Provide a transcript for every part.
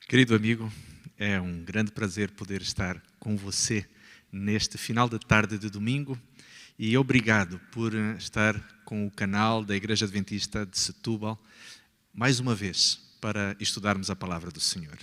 Querido amigo, é um grande prazer poder estar com você neste final de tarde de domingo e obrigado por estar com o canal da Igreja Adventista de Setúbal mais uma vez para estudarmos a Palavra do Senhor.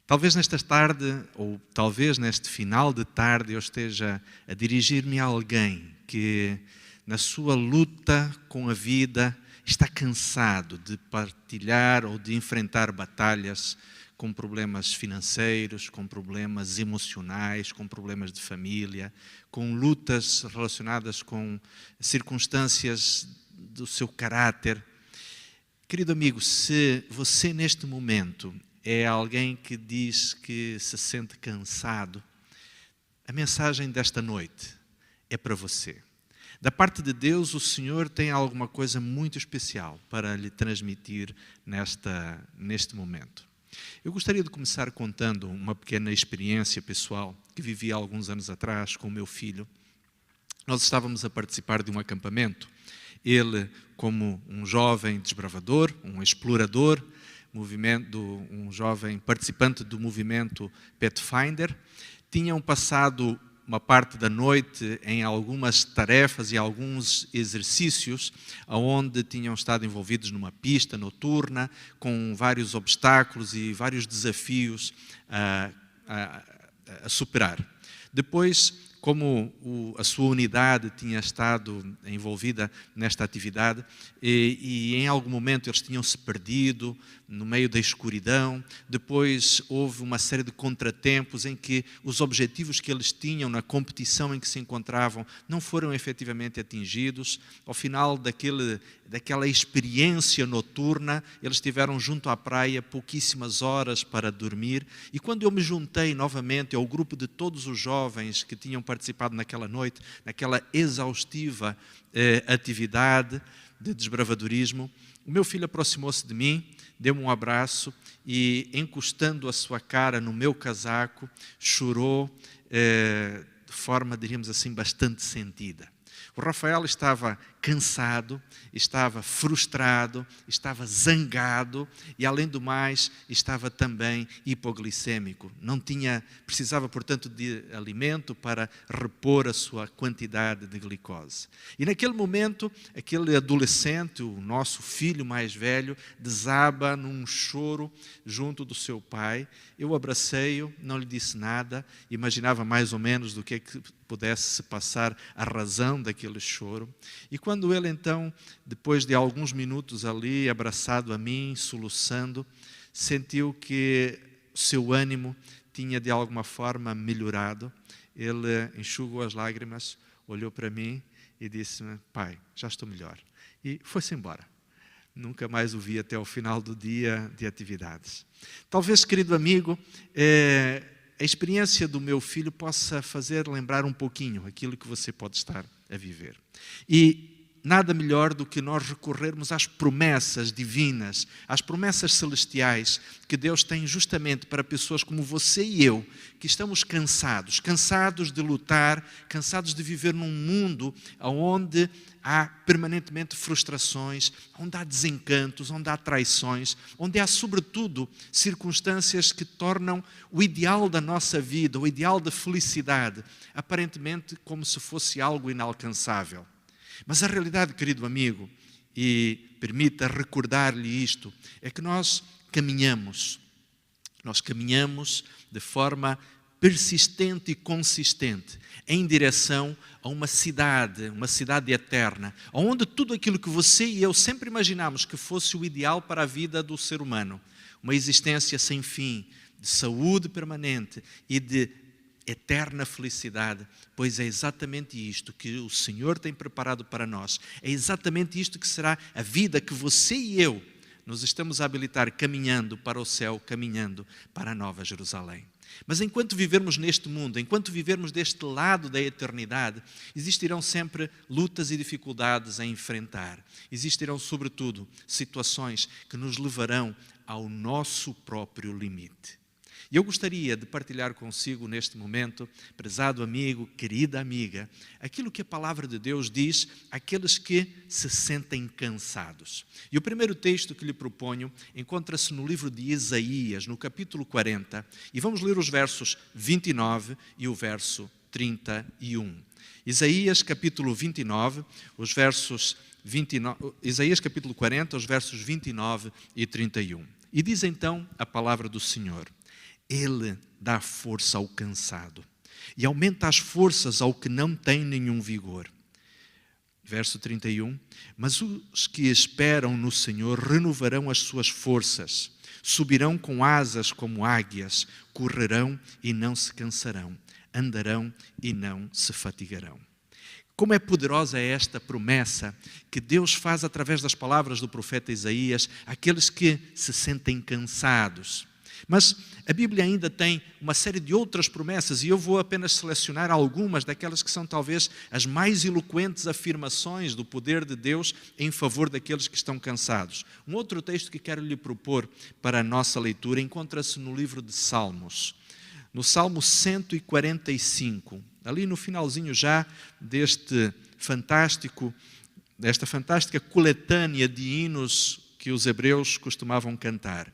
Talvez nesta tarde ou talvez neste final de tarde eu esteja a dirigir-me a alguém que na sua luta com a vida está cansado de partilhar ou de enfrentar batalhas com problemas financeiros, com problemas emocionais, com problemas de família, com lutas relacionadas com circunstâncias do seu caráter. Querido amigo, se você neste momento é alguém que diz que se sente cansado, a mensagem desta noite é para você. Da parte de Deus, o Senhor tem alguma coisa muito especial para lhe transmitir neste momento. Eu gostaria de começar contando uma pequena experiência pessoal que vivi há alguns anos atrás com o meu filho. Nós estávamos a participar de um acampamento. Ele, como um jovem desbravador, um explorador, um jovem participante do movimento Pathfinder, tinham passado uma parte da noite em algumas tarefas e alguns exercícios onde tinham estado envolvidos numa pista noturna com vários obstáculos e vários desafios a superar. Depois, como a sua unidade tinha estado envolvida nesta atividade e em algum momento eles tinham se perdido no meio da escuridão, depois houve uma série de contratempos em que os objetivos que eles tinham na competição em que se encontravam não foram efetivamente atingidos. Ao final daquela experiência noturna, eles estiveram junto à praia pouquíssimas horas para dormir e quando eu me juntei novamente ao grupo de todos os jovens que tinham participado naquela noite, naquela exaustiva atividade de desbravadorismo, o meu filho aproximou-se de mim, deu-me um abraço e, encostando a sua cara no meu casaco, chorou de forma, diríamos assim, bastante sentida. O Rafael estava cansado, estava frustrado, estava zangado e, além do mais, estava também hipoglicêmico. Precisava, portanto, de alimento para repor a sua quantidade de glicose. E naquele momento, aquele adolescente, o nosso filho mais velho, desaba num choro junto do seu pai. Eu abracei-o, não lhe disse nada, imaginava mais ou menos do que pudesse se passar a razão daquele choro. E quando ele então, depois de alguns minutos ali, abraçado a mim, soluçando, sentiu que o seu ânimo tinha de alguma forma melhorado, ele enxugou as lágrimas, olhou para mim e disse-me: pai, já estou melhor. E foi-se embora. Nunca mais o vi até o final do dia de atividades. Talvez, querido amigo, a experiência do meu filho possa fazer lembrar um pouquinho aquilo que você pode estar a viver. E nada melhor do que nós recorrermos às promessas divinas, às promessas celestiais que Deus tem justamente para pessoas como você e eu, que estamos cansados de lutar, cansados de viver num mundo onde há permanentemente frustrações, onde há desencantos, onde há traições, onde há, sobretudo, circunstâncias que tornam o ideal da nossa vida, o ideal da felicidade, aparentemente como se fosse algo inalcançável. Mas a realidade, querido amigo, e permita recordar-lhe isto, é que nós caminhamos de forma persistente e consistente em direção a uma cidade eterna, onde tudo aquilo que você e eu sempre imaginámos que fosse o ideal para a vida do ser humano, uma existência sem fim, de saúde permanente e de eterna felicidade, pois é exatamente isto que o Senhor tem preparado para nós. É exatamente isto que será a vida que você e eu nos estamos a habilitar caminhando para o céu, caminhando para a Nova Jerusalém. Mas enquanto vivermos neste mundo, enquanto vivermos deste lado da eternidade, existirão sempre lutas e dificuldades a enfrentar. Existirão, sobretudo, situações que nos levarão ao nosso próprio limite. E eu gostaria de partilhar consigo neste momento, prezado amigo, querida amiga, aquilo que a palavra de Deus diz àqueles que se sentem cansados. E o primeiro texto que lhe proponho encontra-se no livro de Isaías, no capítulo 40, e vamos ler os versos 29 e o verso 31. Isaías capítulo 29, os versos 29, Isaías capítulo 40, os versos 29 e 31. E diz então a palavra do Senhor: Ele dá força ao cansado e aumenta as forças ao que não tem nenhum vigor. Verso 31. Mas os que esperam no Senhor renovarão as suas forças, subirão com asas como águias, correrão e não se cansarão, andarão e não se fatigarão. Como é poderosa esta promessa que Deus faz através das palavras do profeta Isaías àqueles que se sentem cansados. Mas a Bíblia ainda tem uma série de outras promessas e eu vou apenas selecionar algumas daquelas que são talvez as mais eloquentes afirmações do poder de Deus em favor daqueles que estão cansados. Um outro texto que quero lhe propor para a nossa leitura encontra-se no livro de Salmos, no Salmo 145, ali no finalzinho já desta fantástica coletânea de hinos que os hebreus costumavam cantar.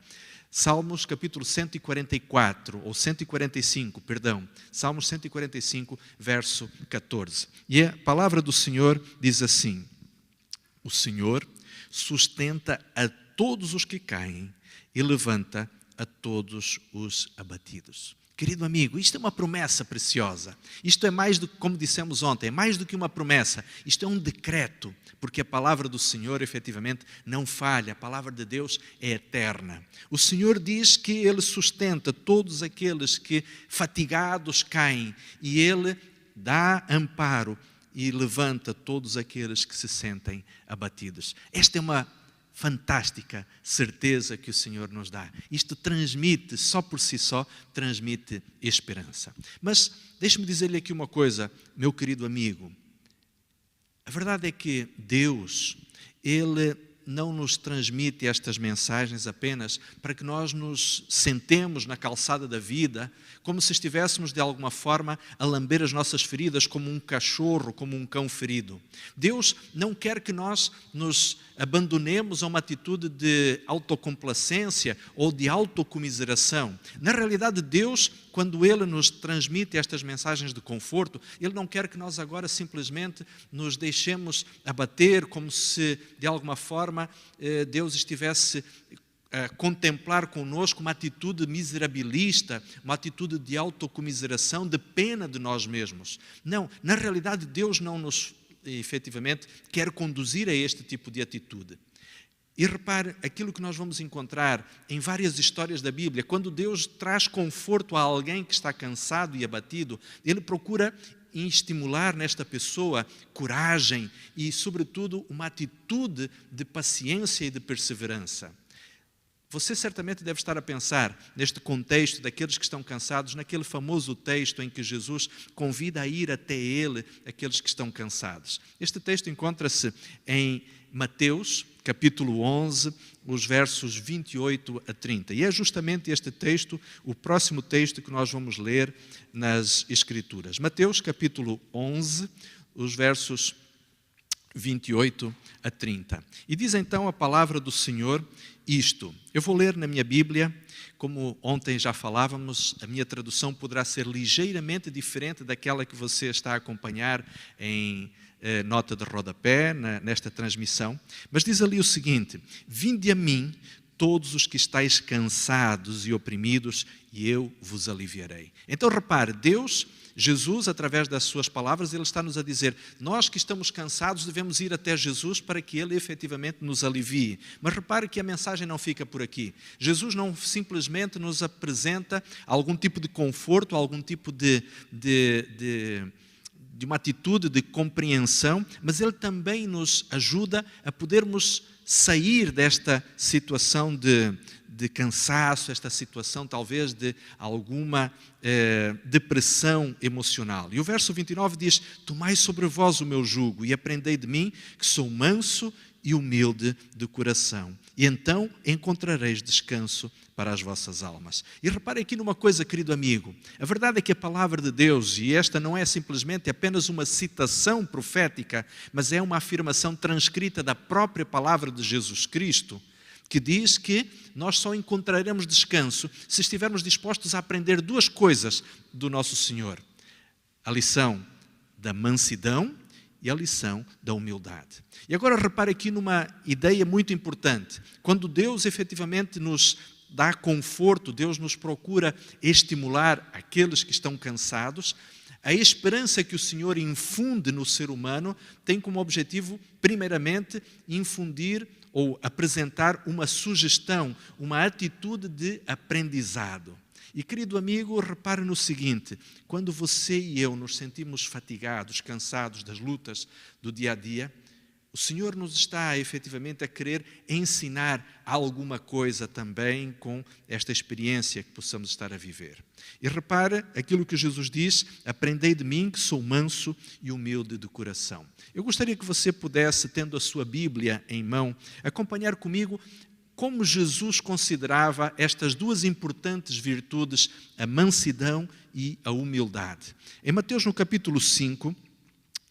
Salmos capítulo 144, ou 145, perdão. Salmos 145, verso 14. E a palavra do Senhor diz assim: O Senhor sustenta a todos os que caem e levanta a todos os abatidos. Querido amigo, isto é uma promessa preciosa. Isto é mais do que, como dissemos ontem, é mais do que uma promessa. Isto é um decreto, porque a palavra do Senhor, efetivamente, não falha. A palavra de Deus é eterna. O Senhor diz que Ele sustenta todos aqueles que fatigados caem e Ele dá amparo e levanta todos aqueles que se sentem abatidos. Esta é uma fantástica certeza que o Senhor nos dá. Isto transmite, só por si só, transmite esperança. Mas deixe-me dizer-lhe aqui uma coisa, meu querido amigo. A verdade é que Deus, Ele não nos transmite estas mensagens apenas para que nós nos sentemos na calçada da vida, como se estivéssemos de alguma forma a lamber as nossas feridas como um cachorro, como um cão ferido. Deus não quer que nós nos abandonemos a uma atitude de autocomplacência ou de autocomiseração. Na realidade, Deus, quando Ele nos transmite estas mensagens de conforto, Ele não quer que nós agora simplesmente nos deixemos abater como se, de alguma forma, Deus estivesse a contemplar conosco uma atitude miserabilista, uma atitude de autocomiseração, de pena de nós mesmos. Não, na realidade Deus não nos, efetivamente, quer conduzir a este tipo de atitude. E repare, aquilo que nós vamos encontrar em várias histórias da Bíblia, quando Deus traz conforto a alguém que está cansado e abatido, Ele procura estimular nesta pessoa coragem e, sobretudo, uma atitude de paciência e de perseverança. Você certamente deve estar a pensar neste contexto daqueles que estão cansados, naquele famoso texto em que Jesus convida a ir até Ele aqueles que estão cansados. Este texto encontra-se em Mateus, capítulo 11, os versos 28 a 30. E é justamente este texto, o próximo texto que nós vamos ler nas Escrituras. Mateus, capítulo 11, os versos 28 a 30. E diz então a palavra do Senhor isto. Eu vou ler na minha Bíblia, como ontem já falávamos, a minha tradução poderá ser ligeiramente diferente daquela que você está a acompanhar em nota de rodapé, nesta transmissão. Mas diz ali o seguinte: Vinde a mim todos os que estáis cansados e oprimidos, e eu vos aliviarei. Então repare, Jesus, através das suas palavras, Ele está-nos a dizer, nós que estamos cansados devemos ir até Jesus para que Ele efetivamente nos alivie. Mas repare que a mensagem não fica por aqui. Jesus não simplesmente nos apresenta algum tipo de conforto, algum tipo de uma atitude de compreensão, mas Ele também nos ajuda a podermos sair desta situação de cansaço, esta situação talvez de alguma depressão emocional. E o verso 29 diz, tomai sobre vós o meu jugo e aprendei de mim, que sou manso e humilde de coração, e então encontrareis descanso para as vossas almas. E repare aqui numa coisa, querido amigo, a verdade é que a palavra de Deus, e esta não é simplesmente apenas uma citação profética, mas é uma afirmação transcrita da própria palavra de Jesus Cristo, que diz que nós só encontraremos descanso se estivermos dispostos a aprender duas coisas do nosso Senhor: a lição da mansidão e a lição da humildade. E agora repare aqui numa ideia muito importante. Quando Deus efetivamente nos dá conforto, Deus nos procura estimular aqueles que estão cansados, a esperança que o Senhor infunde no ser humano tem como objetivo, primeiramente, infundir ou apresentar uma sugestão, uma atitude de aprendizado. E, querido amigo, repare no seguinte: quando você e eu nos sentimos fatigados, cansados das lutas do dia a dia, o Senhor nos está efetivamente a querer ensinar alguma coisa também com esta experiência que possamos estar a viver. E repara aquilo que Jesus diz: aprendei de mim que sou manso e humilde de coração. Eu gostaria que você pudesse, tendo a sua Bíblia em mão, acompanhar comigo como Jesus considerava estas duas importantes virtudes, a mansidão e a humildade. Em Mateus, no capítulo 5,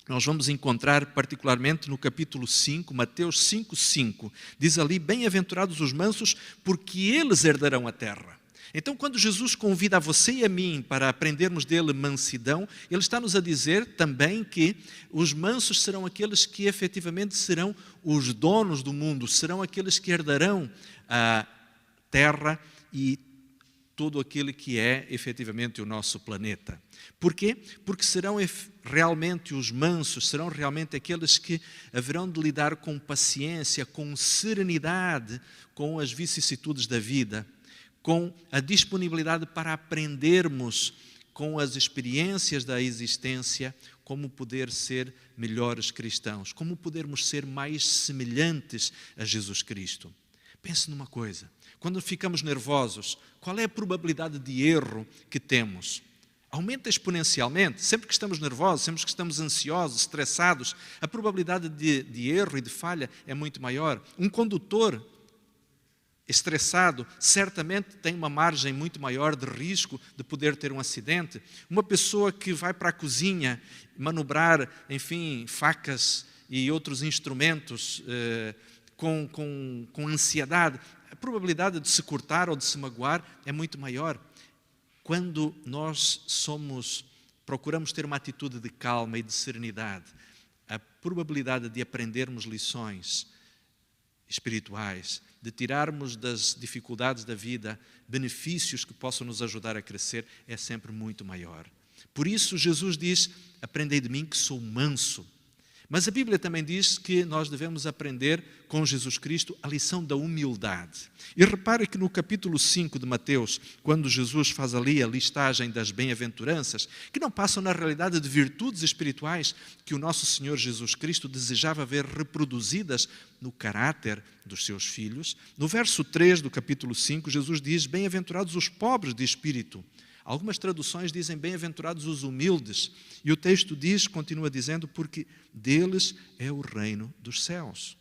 nós vamos encontrar particularmente no capítulo 5, Mateus 5:5, diz ali: bem-aventurados os mansos, porque eles herdarão a terra. Então, quando Jesus convida a você e a mim para aprendermos dele mansidão, ele está-nos a dizer também que os mansos serão aqueles que efetivamente serão os donos do mundo, serão aqueles que herdarão a terra e todo aquele que é efetivamente o nosso planeta. Porquê? Porque serão realmente os mansos, serão realmente aqueles que haverão de lidar com paciência, com serenidade, com as vicissitudes da vida, com a disponibilidade para aprendermos com as experiências da existência como poder ser melhores cristãos, como podermos ser mais semelhantes a Jesus Cristo. Pense numa coisa: quando ficamos nervosos, qual é a probabilidade de erro que temos? Aumenta exponencialmente. Sempre que estamos nervosos, sempre que estamos ansiosos, estressados, a probabilidade de erro e de falha é muito maior. Um condutor estressado certamente tem uma margem muito maior de risco de poder ter um acidente. Uma pessoa que vai para a cozinha manobrar, enfim, facas e outros instrumentos com ansiedade, a probabilidade de se cortar ou de se magoar é muito maior. Quando nós procuramos ter uma atitude de calma e de serenidade, a probabilidade de aprendermos lições espirituais, de tirarmos das dificuldades da vida benefícios que possam nos ajudar a crescer, é sempre muito maior. Por isso Jesus diz: aprendei de mim que sou manso. Mas a Bíblia também diz que nós devemos aprender com Jesus Cristo a lição da humildade. E repare que no capítulo 5 de Mateus, quando Jesus faz ali a listagem das bem-aventuranças, que não passam na realidade de virtudes espirituais que o nosso Senhor Jesus Cristo desejava ver reproduzidas no caráter dos seus filhos, no verso 3 do capítulo 5, Jesus diz: bem-aventurados os pobres de espírito. Algumas traduções dizem bem-aventurados os humildes. E o texto diz, continua dizendo, porque deles é o reino dos céus.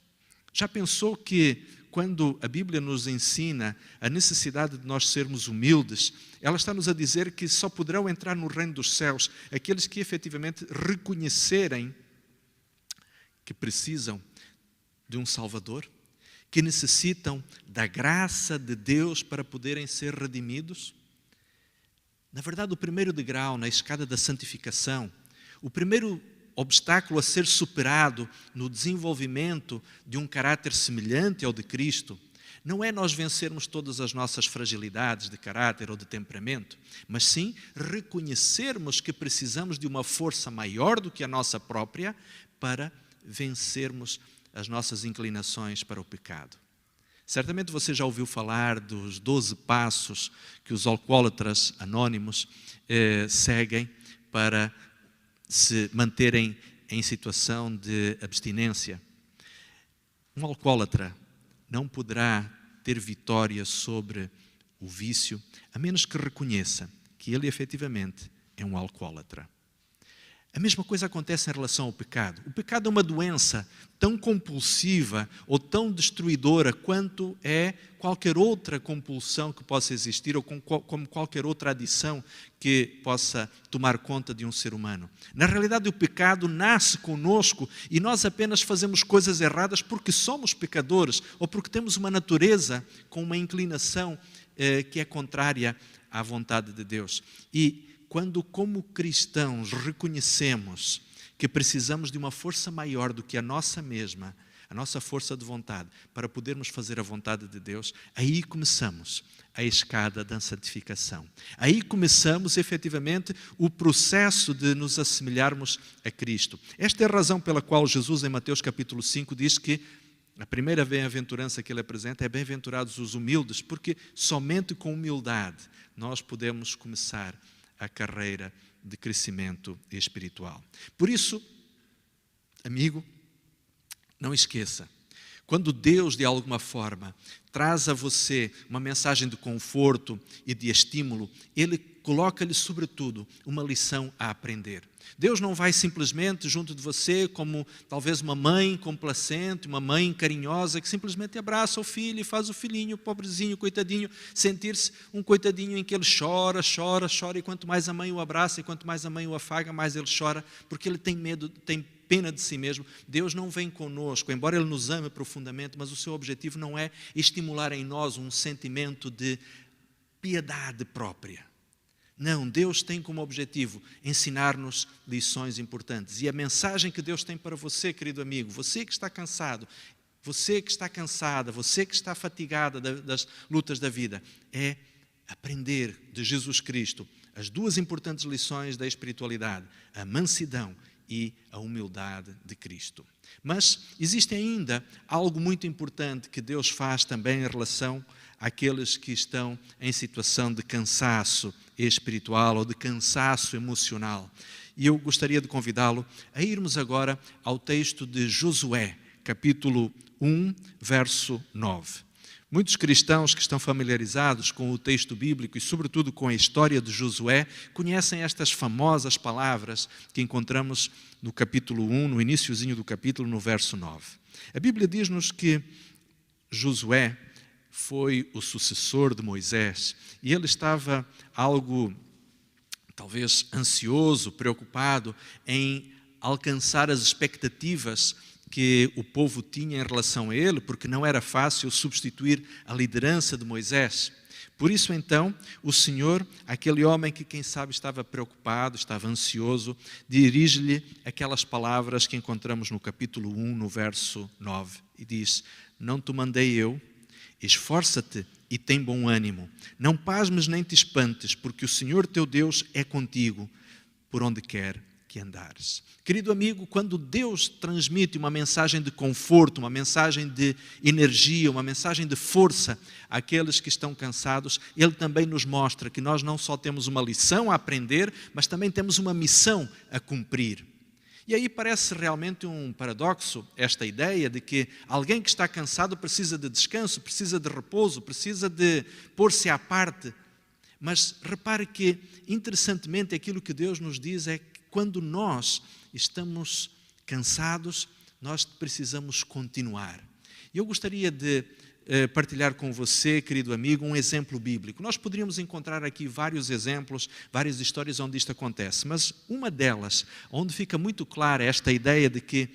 Já pensou que quando a Bíblia nos ensina a necessidade de nós sermos humildes, ela está-nos a dizer que só poderão entrar no reino dos céus aqueles que efetivamente reconhecerem que precisam de um Salvador, que necessitam da graça de Deus para poderem ser redimidos? Na verdade, o primeiro degrau na escada da santificação, o primeiro obstáculo a ser superado no desenvolvimento de um caráter semelhante ao de Cristo, não é nós vencermos todas as nossas fragilidades de caráter ou de temperamento, mas sim reconhecermos que precisamos de uma força maior do que a nossa própria para vencermos as nossas inclinações para o pecado. Certamente você já ouviu falar dos 12 passos que os alcoólatras anónimos seguem para se manterem em situação de abstinência. Um alcoólatra não poderá ter vitória sobre o vício, a menos que reconheça que ele efetivamente é um alcoólatra. A mesma coisa acontece em relação ao pecado. O pecado é uma doença tão compulsiva ou tão destruidora quanto é qualquer outra compulsão que possa existir ou como qualquer outra adição que possa tomar conta de um ser humano. Na realidade, o pecado nasce conosco e nós apenas fazemos coisas erradas porque somos pecadores ou porque temos uma natureza com uma inclinação que é contrária à vontade de Deus. E quando, como cristãos, reconhecemos que precisamos de uma força maior do que a nossa mesma, a nossa força de vontade, para podermos fazer a vontade de Deus, aí começamos a escada da santificação. Aí começamos, efetivamente, o processo de nos assemelharmos a Cristo. Esta é a razão pela qual Jesus, em Mateus capítulo 5, diz que a primeira bem-aventurança que ele apresenta é bem-aventurados os humildes, porque somente com humildade nós podemos começar a carreira de crescimento espiritual. Por isso, amigo, não esqueça, quando Deus, de alguma forma, traz a você uma mensagem de conforto e de estímulo, Ele coloca-lhe, sobretudo, uma lição a aprender. Deus não vai simplesmente junto de você como talvez uma mãe complacente, uma mãe carinhosa que simplesmente abraça o filho e faz o filhinho, pobrezinho, coitadinho, sentir-se um coitadinho em que ele chora e quanto mais a mãe o abraça e quanto mais a mãe o afaga, mais ele chora, porque ele tem medo, tem pena de si mesmo. Deus não vem conosco, embora Ele nos ame profundamente, mas o seu objetivo não é estimular em nós um sentimento de piedade própria. Não, Deus tem como objetivo ensinar-nos lições importantes. E a mensagem que Deus tem para você, querido amigo, você que está cansado, você que está cansada, você que está fatigada das lutas da vida, é aprender de Jesus Cristo as duas importantes lições da espiritualidade, a mansidão e a humildade de Cristo. Mas existe ainda algo muito importante que Deus faz também em relação àqueles que estão em situação de cansaço espiritual ou de cansaço emocional. E eu gostaria de convidá-lo a irmos agora ao texto de Josué, capítulo 1, verso 9. Muitos cristãos que estão familiarizados com o texto bíblico e, sobretudo, com a história de Josué, conhecem estas famosas palavras que encontramos no capítulo 1, no iniciozinho do capítulo, no verso 9. A Bíblia diz-nos que Josué foi o sucessor de Moisés e ele estava algo, talvez, ansioso, preocupado em alcançar as expectativas que o povo tinha em relação a ele, porque não era fácil substituir a liderança de Moisés. Por isso, então, o Senhor, aquele homem que, quem sabe, estava preocupado, estava ansioso, dirige-lhe aquelas palavras que encontramos no capítulo 1, no verso 9, e diz: não te mandei eu, esforça-te e tem bom ânimo, não pasmes nem te espantes, porque o Senhor teu Deus é contigo, por onde quer que andares. Querido amigo, quando Deus transmite uma mensagem de conforto, uma mensagem de energia, uma mensagem de força àqueles que estão cansados, Ele também nos mostra que nós não só temos uma lição a aprender, mas também temos uma missão a cumprir. E aí parece realmente um paradoxo esta ideia de que alguém que está cansado precisa de descanso, precisa de repouso, precisa de pôr-se à parte. Mas repare que, interessantemente, aquilo que Deus nos diz é que quando nós estamos cansados, nós precisamos continuar. Eu gostaria de partilhar com você, querido amigo, um exemplo bíblico. Nós poderíamos encontrar aqui vários exemplos, várias histórias onde isto acontece, mas uma delas, onde fica muito clara esta ideia de que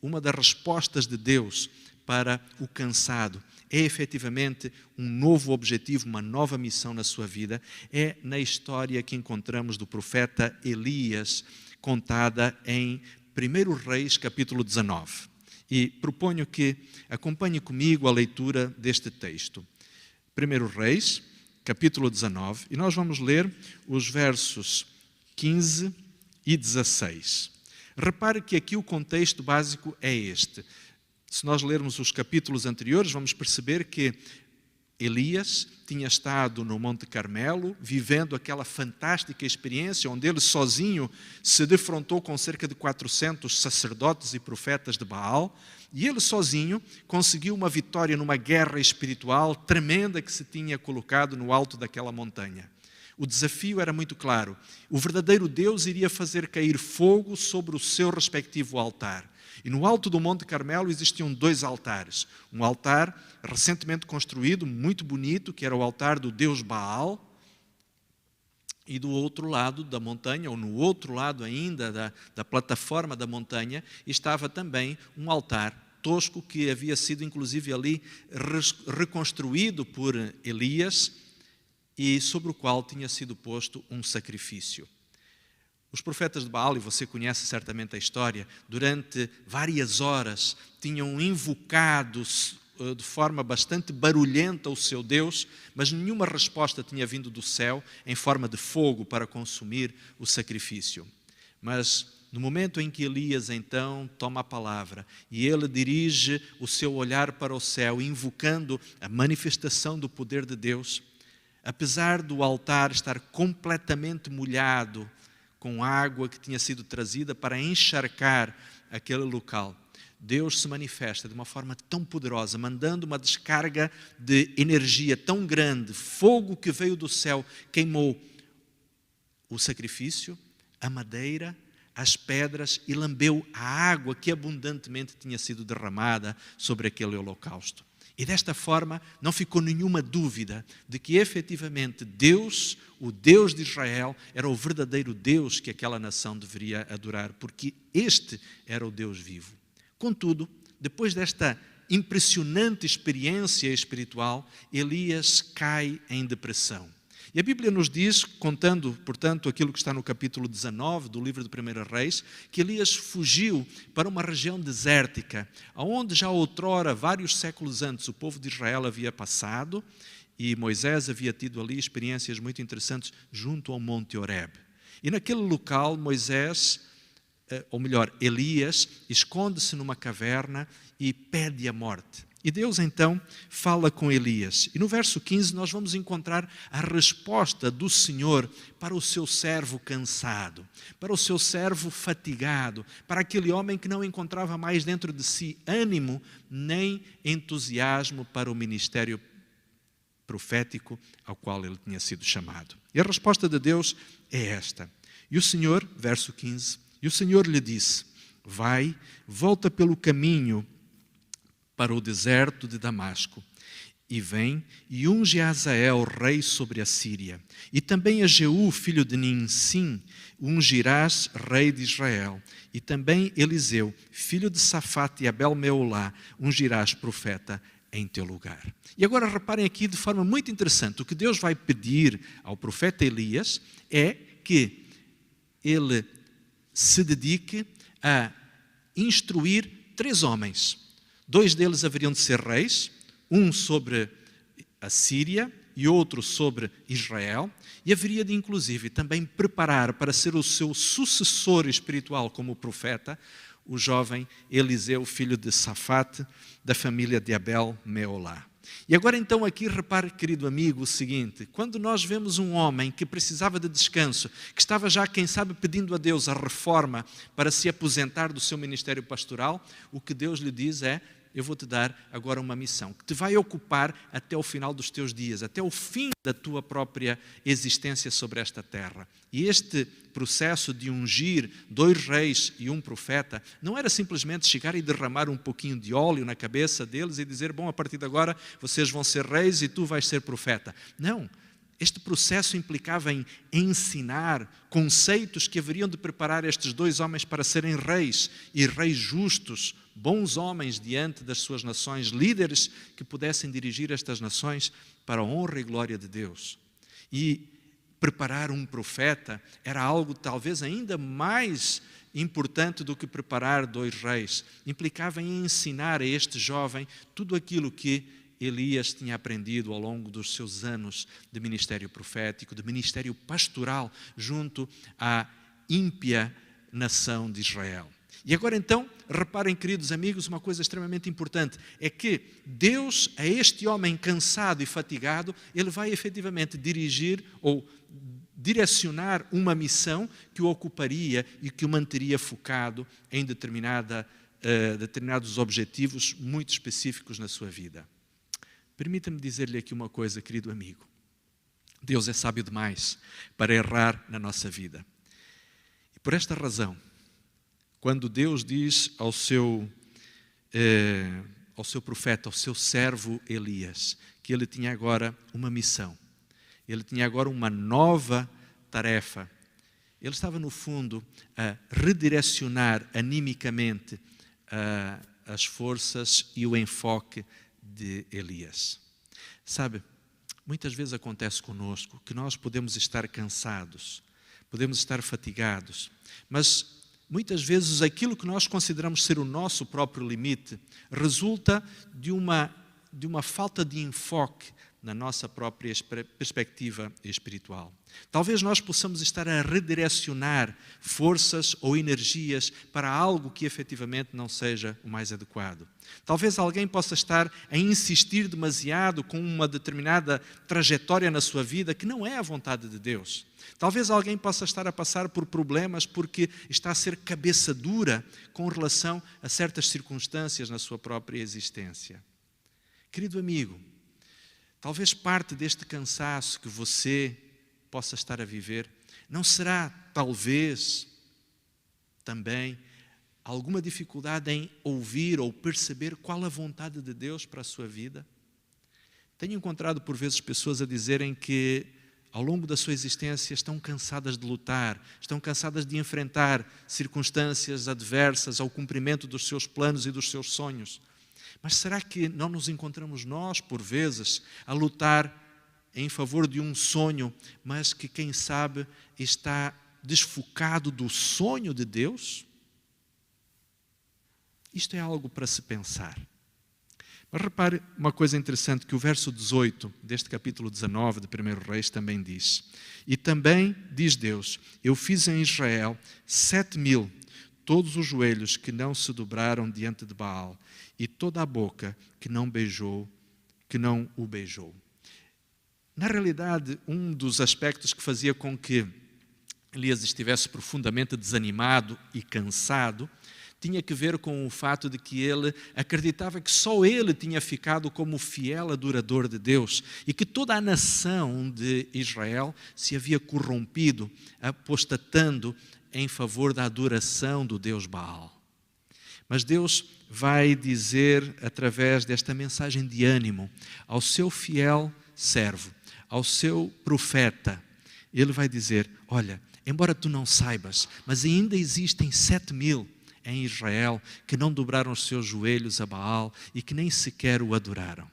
uma das respostas de Deus para o cansado é efetivamente um novo objetivo, uma nova missão na sua vida, é na história que encontramos do profeta Elias, contada em 1 Reis, capítulo 19. E proponho que acompanhe comigo a leitura deste texto. 1 Reis, capítulo 19, e nós vamos ler os versos 15 e 16. Repare que aqui o contexto básico é este. Se nós lermos os capítulos anteriores, vamos perceber que Elias tinha estado no Monte Carmelo, vivendo aquela fantástica experiência onde ele sozinho se defrontou com cerca de 400 sacerdotes e profetas de Baal, e ele sozinho conseguiu uma vitória numa guerra espiritual tremenda que se tinha colocado no alto daquela montanha. O desafio era muito claro. O verdadeiro Deus iria fazer cair fogo sobre o seu respectivo altar. E no alto do Monte Carmelo existiam 2 altares. Um altar recentemente construído, muito bonito, que era o altar do Deus Baal. E do outro lado da montanha, ou no outro lado ainda da plataforma da montanha, estava também um altar tosco que havia sido inclusive ali reconstruído por Elias e sobre o qual tinha sido posto um sacrifício. Os profetas de Baal, e você conhece certamente a história, durante várias horas tinham invocado de forma bastante barulhenta o seu Deus, mas nenhuma resposta tinha vindo do céu em forma de fogo para consumir o sacrifício. Mas no momento em que Elias então toma a palavra e ele dirige o seu olhar para o céu, invocando a manifestação do poder de Deus, apesar do altar estar completamente molhado com água que tinha sido trazida para encharcar aquele local, Deus se manifesta de uma forma tão poderosa, mandando uma descarga de energia tão grande, fogo que veio do céu, queimou o sacrifício, a madeira, as pedras e lambeu a água que abundantemente tinha sido derramada sobre aquele holocausto. E desta forma não ficou nenhuma dúvida de que efetivamente Deus, o Deus de Israel, era o verdadeiro Deus que aquela nação deveria adorar, porque este era o Deus vivo. Contudo, depois desta impressionante experiência espiritual, Elias cai em depressão. E a Bíblia nos diz, contando, portanto, aquilo que está no capítulo 19 do livro de 1 Reis, que Elias fugiu para uma região desértica, onde já outrora, vários séculos antes, o povo de Israel havia passado e Moisés havia tido ali experiências muito interessantes junto ao Monte Horebe. E naquele local, Elias esconde-se numa caverna e pede a morte. E Deus então fala com Elias. E no verso 15 nós vamos encontrar a resposta do Senhor para o seu servo cansado, para o seu servo fatigado, para aquele homem que não encontrava mais dentro de si ânimo nem entusiasmo para o ministério profético ao qual ele tinha sido chamado. E a resposta de Deus é esta. E o Senhor, verso 15, e o Senhor lhe disse: vai, volta pelo caminho para o deserto de Damasco, e vem e unge a Azael, rei sobre a Síria, e também a Jeú, filho de Ninsim, ungirás rei de Israel, e também Eliseu, filho de Safate e Abel-Meolá, ungirás profeta em teu lugar. E agora reparem aqui de forma muito interessante, o que Deus vai pedir ao profeta Elias é que ele se dedique a instruir 3 homens. 2 deles haveriam de ser reis, um sobre a Síria e outro sobre Israel, e haveria de inclusive também preparar para ser o seu sucessor espiritual como profeta, o jovem Eliseu, filho de Safate, da família de Abel-Meolá. E agora então aqui repare, querido amigo, o seguinte: quando nós vemos um homem que precisava de descanso, que estava já, quem sabe, pedindo a Deus a reforma para se aposentar do seu ministério pastoral, o que Deus lhe diz é: eu vou te dar agora uma missão que te vai ocupar até o final dos teus dias, até o fim da tua própria existência sobre esta terra. E este processo de ungir 2 reis e um profeta não era simplesmente chegar e derramar um pouquinho de óleo na cabeça deles e dizer: bom, a partir de agora vocês vão ser reis e tu vais ser profeta. Não. Este processo implicava em ensinar conceitos que haveriam de preparar estes 2 homens para serem reis, e reis justos, bons homens diante das suas nações, líderes que pudessem dirigir estas nações para a honra e glória de Deus. E preparar um profeta era algo talvez ainda mais importante do que preparar 2 reis. Implicava em ensinar a este jovem tudo aquilo que Elias tinha aprendido ao longo dos seus anos de ministério profético, de ministério pastoral, junto à ímpia nação de Israel. E agora então, reparem, queridos amigos, uma coisa extremamente importante, é que Deus, a este homem cansado e fatigado, ele vai efetivamente dirigir ou direcionar uma missão que o ocuparia e que o manteria focado em determinados objetivos muito específicos na sua vida. Permita-me dizer-lhe aqui uma coisa, querido amigo. Deus é sábio demais para errar na nossa vida. E por esta razão, quando Deus diz ao seu profeta, ao seu servo Elias, que ele tinha agora uma missão, ele tinha agora uma nova tarefa, ele estava no fundo a redirecionar animicamente as forças e o enfoque de Elias. Sabe, muitas vezes acontece conosco que nós podemos estar cansados, podemos estar fatigados, mas muitas vezes aquilo que nós consideramos ser o nosso próprio limite resulta de uma falta de enfoque na nossa própria perspectiva espiritual. Talvez nós possamos estar a redirecionar forças ou energias para algo que efetivamente não seja o mais adequado. Talvez alguém possa estar a insistir demasiado com uma determinada trajetória na sua vida que não é a vontade de Deus. Talvez alguém possa estar a passar por problemas porque está a ser cabeça dura com relação a certas circunstâncias na sua própria existência. Querido amigo, talvez parte deste cansaço que você possa estar a viver, não será talvez também alguma dificuldade em ouvir ou perceber qual a vontade de Deus para a sua vida? Tenho encontrado por vezes pessoas a dizerem que ao longo da sua existência estão cansadas de lutar, estão cansadas de enfrentar circunstâncias adversas ao cumprimento dos seus planos e dos seus sonhos. Mas será que não nos encontramos nós, por vezes, a lutar em favor de um sonho, mas que, quem sabe, está desfocado do sonho de Deus? Isto é algo para se pensar. Mas repare uma coisa interessante que o verso 18 deste capítulo 19 de 1 Reis também diz. E também diz Deus, eu fiz em Israel 7.000, todos os joelhos que não se dobraram diante de Baal, e toda a boca que não o beijou. Na realidade, um dos aspectos que fazia com que Elias estivesse profundamente desanimado e cansado tinha que ver com o fato de que ele acreditava que só ele tinha ficado como fiel adorador de Deus e que toda a nação de Israel se havia corrompido, apostatando em favor da adoração do Deus Baal. Mas Deus vai dizer, através desta mensagem de ânimo, ao seu fiel servo, ao seu profeta, ele vai dizer, olha, embora tu não saibas, mas ainda existem 7.000 em Israel que não dobraram os seus joelhos a Baal e que nem sequer o adoraram.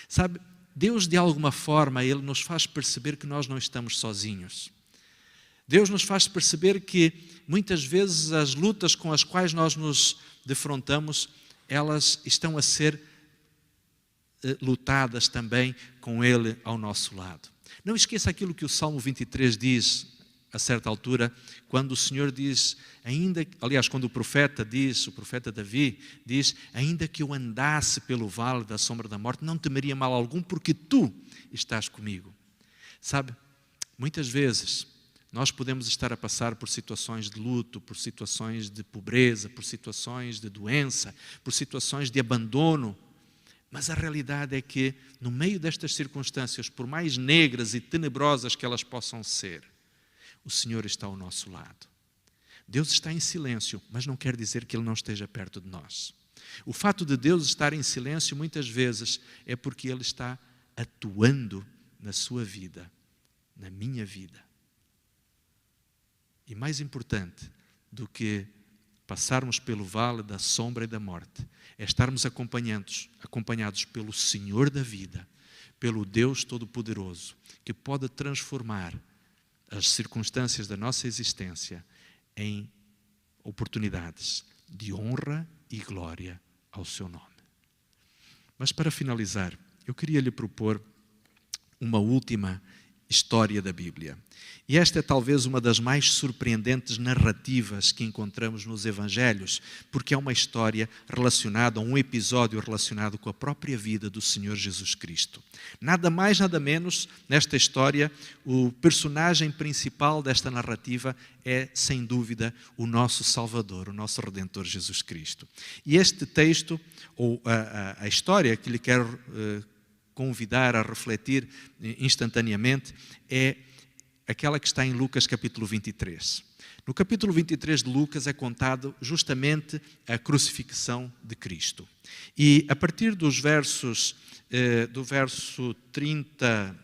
Sabe, Deus de alguma forma, Ele nos faz perceber que nós não estamos sozinhos. Deus nos faz perceber que muitas vezes as lutas com as quais nós nos defrontamos, elas estão a ser lutadas também com Ele ao nosso lado. Não esqueça aquilo que o Salmo 23 diz, a certa altura, quando o Senhor diz, quando o profeta Davi diz, ainda que eu andasse pelo vale da sombra da morte, não temeria mal algum, porque tu estás comigo. Sabe, muitas vezes nós podemos estar a passar por situações de luto, por situações de pobreza, por situações de doença, por situações de abandono, mas a realidade é que, no meio destas circunstâncias, por mais negras e tenebrosas que elas possam ser, o Senhor está ao nosso lado. Deus está em silêncio, mas não quer dizer que Ele não esteja perto de nós. O fato de Deus estar em silêncio, muitas vezes, é porque Ele está atuando na sua vida, na minha vida. E mais importante do que passarmos pelo vale da sombra e da morte, é estarmos acompanhados pelo Senhor da vida, pelo Deus Todo-Poderoso, que pode transformar as circunstâncias da nossa existência em oportunidades de honra e glória ao seu nome. Mas para finalizar, eu queria lhe propor uma última história da Bíblia. E esta é talvez uma das mais surpreendentes narrativas que encontramos nos Evangelhos, porque é uma história relacionada, um episódio relacionado com a própria vida do Senhor Jesus Cristo. Nada mais, nada menos, nesta história, o personagem principal desta narrativa é, sem dúvida, o nosso Salvador, o nosso Redentor Jesus Cristo. E este texto, ou a história que lhe quero convidar a refletir instantaneamente é aquela que está em Lucas capítulo 23. No capítulo 23 de Lucas é contado justamente a crucifixão de Cristo. E a partir dos versos, do verso 30...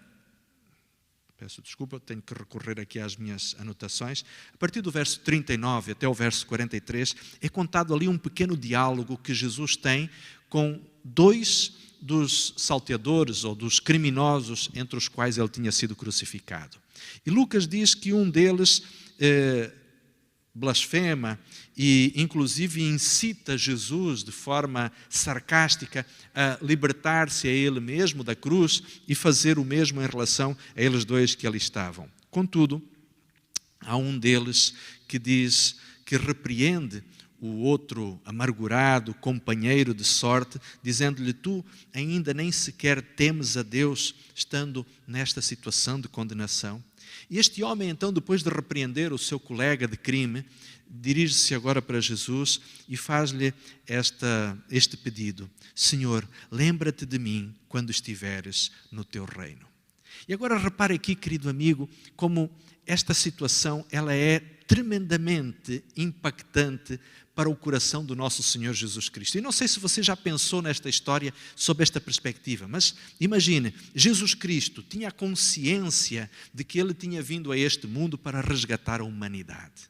Peço desculpa, tenho que recorrer aqui às minhas anotações. A partir do verso 39 até o verso 43, é contado ali um pequeno diálogo que Jesus tem com dois dos salteadores ou dos criminosos entre os quais ele tinha sido crucificado. E Lucas diz que um deles blasfema e inclusive incita Jesus de forma sarcástica a libertar-se a ele mesmo da cruz e fazer o mesmo em relação a eles dois que ali estavam. Contudo, há um deles que diz que repreende o outro amargurado, companheiro de sorte, dizendo-lhe: tu ainda nem sequer temes a Deus estando nesta situação de condenação. E este homem, então, depois de repreender o seu colega de crime, dirige-se agora para Jesus e faz-lhe este pedido: Senhor, lembra-te de mim quando estiveres no teu reino. E agora repare aqui, querido amigo, como esta situação ela é tremendamente impactante para o coração do nosso Senhor Jesus Cristo. E não sei se você já pensou nesta história sob esta perspectiva, mas imagine, Jesus Cristo tinha a consciência de que Ele tinha vindo a este mundo para resgatar a humanidade.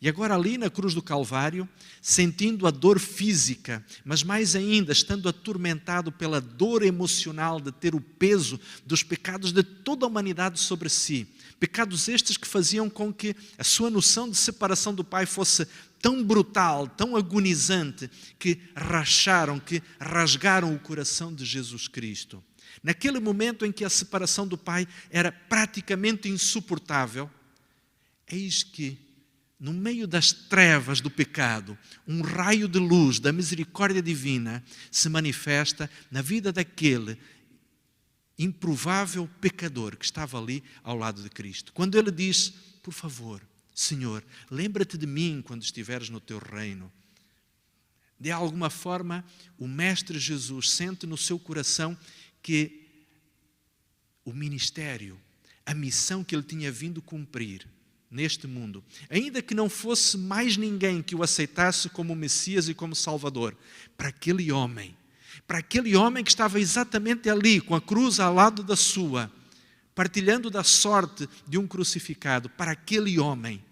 E agora ali na cruz do Calvário, sentindo a dor física, mas mais ainda estando atormentado pela dor emocional de ter o peso dos pecados de toda a humanidade sobre si, pecados estes que faziam com que a sua noção de separação do Pai fosse tão brutal, tão agonizante, que rasgaram o coração de Jesus Cristo. Naquele momento em que a separação do Pai era praticamente insuportável, eis que, no meio das trevas do pecado, um raio de luz da misericórdia divina se manifesta na vida daquele improvável pecador que estava ali ao lado de Cristo. Quando ele diz: por favor, Senhor, lembra-te de mim quando estiveres no teu reino. De alguma forma, o Mestre Jesus sente no seu coração que o ministério, a missão que ele tinha vindo cumprir neste mundo, ainda que não fosse mais ninguém que o aceitasse como Messias e como Salvador, para aquele homem que estava exatamente ali, com a cruz ao lado da sua, partilhando da sorte de um crucificado, para aquele homem,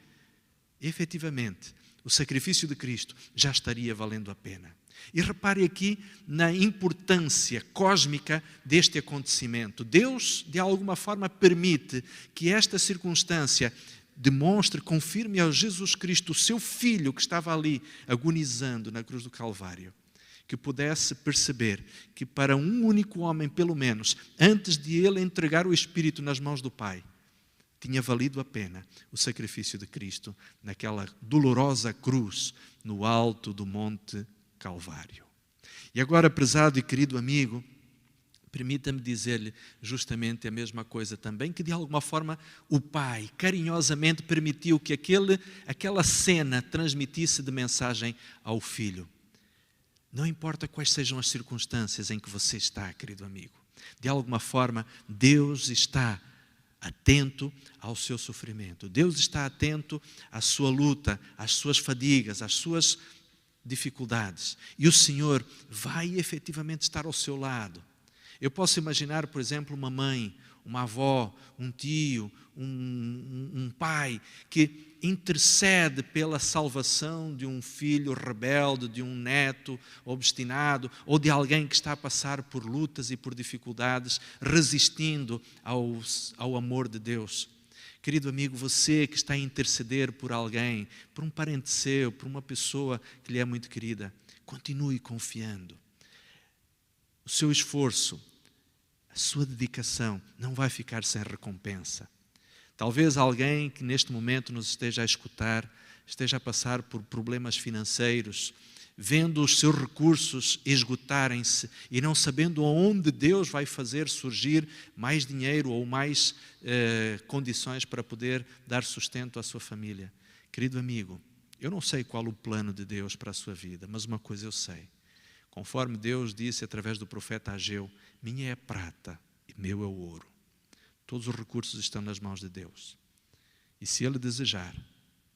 efetivamente, o sacrifício de Cristo já estaria valendo a pena. E repare aqui na importância cósmica deste acontecimento. Deus, de alguma forma, permite que esta circunstância demonstre, confirme ao Jesus Cristo, o seu Filho que estava ali agonizando na cruz do Calvário, que pudesse perceber que para um único homem, pelo menos, antes de ele entregar o Espírito nas mãos do Pai, tinha valido a pena o sacrifício de Cristo naquela dolorosa cruz no alto do Monte Calvário. E agora, prezado e querido amigo, permita-me dizer-lhe justamente a mesma coisa também, que de alguma forma o Pai carinhosamente permitiu que aquela cena transmitisse de mensagem ao Filho. Não importa quais sejam as circunstâncias em que você está, querido amigo, de alguma forma Deus está atento ao seu sofrimento. Deus está atento à sua luta, às suas fadigas, às suas dificuldades. E o Senhor vai efetivamente estar ao seu lado. Eu posso imaginar, por exemplo, uma mãe, uma avó, um tio, um pai que intercede pela salvação de um filho rebelde, de um neto obstinado, ou de alguém que está a passar por lutas e por dificuldades, resistindo ao amor de Deus. Querido amigo, você que está a interceder por alguém, por um parente seu, por uma pessoa que lhe é muito querida, continue confiando. O seu esforço, a sua dedicação não vai ficar sem recompensa. Talvez alguém que neste momento nos esteja a escutar, esteja a passar por problemas financeiros, vendo os seus recursos esgotarem-se e não sabendo aonde Deus vai fazer surgir mais dinheiro ou mais condições para poder dar sustento à sua família. Querido amigo, eu não sei qual o plano de Deus para a sua vida, mas uma coisa eu sei. Conforme Deus disse através do profeta Ageu, minha é a prata e meu é o ouro. Todos os recursos estão nas mãos de Deus. E se Ele desejar,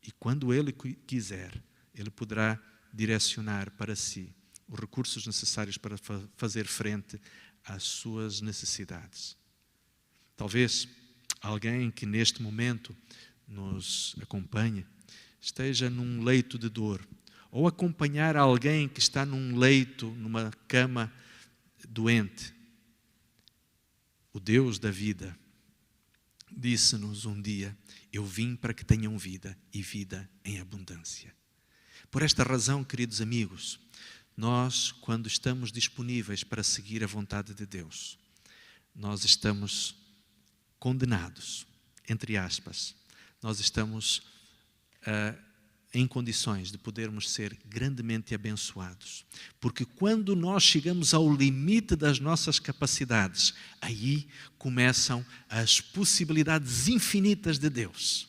e quando Ele quiser, Ele poderá direcionar para si os recursos necessários para fazer frente às suas necessidades. Talvez alguém que neste momento nos acompanhe esteja num leito de dor, ou acompanhar alguém que está num leito, numa cama doente. O Deus da vida disse-nos um dia, eu vim para que tenham vida e vida em abundância. Por esta razão, queridos amigos, nós, quando estamos disponíveis para seguir a vontade de Deus, nós estamos condenados, entre aspas, nós estamos em condições de podermos ser grandemente abençoados. Porque quando nós chegamos ao limite das nossas capacidades, aí começam as possibilidades infinitas de Deus.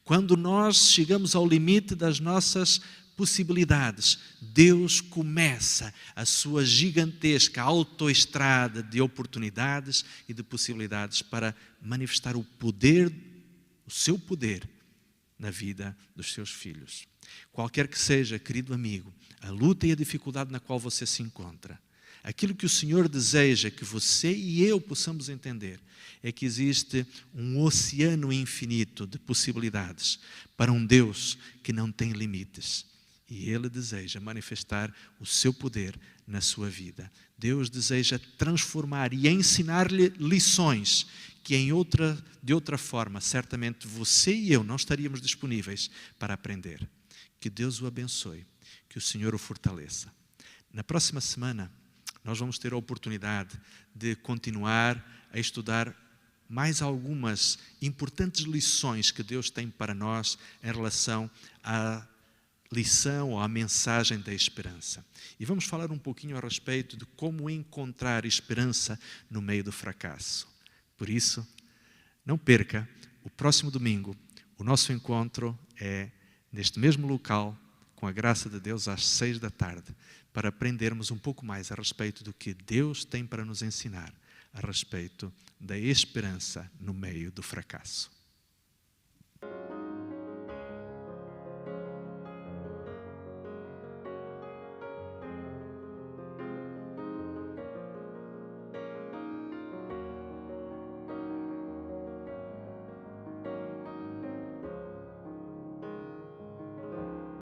Quando nós chegamos ao limite das nossas possibilidades, Deus começa a sua gigantesca autoestrada de oportunidades e de possibilidades para manifestar o poder, o seu poder na vida dos seus filhos. Qualquer que seja, querido amigo, a luta e a dificuldade na qual você se encontra, aquilo que o Senhor deseja que você e eu possamos entender é que existe um oceano infinito de possibilidades para um Deus que não tem limites. E Ele deseja manifestar o seu poder na sua vida. Deus deseja transformar e ensinar-lhe lições que de outra forma, certamente você e eu não estaríamos disponíveis para aprender. Que Deus o abençoe, que o Senhor o fortaleça. Na próxima semana, nós vamos ter a oportunidade de continuar a estudar mais algumas importantes lições que Deus tem para nós em relação à lição ou à mensagem da esperança. E vamos falar um pouquinho a respeito de como encontrar esperança no meio do fracasso. Por isso, não perca, o próximo domingo, o nosso encontro é neste mesmo local, com a graça de Deus, às 6 da tarde, para aprendermos um pouco mais a respeito do que Deus tem para nos ensinar a respeito da esperança no meio do fracasso.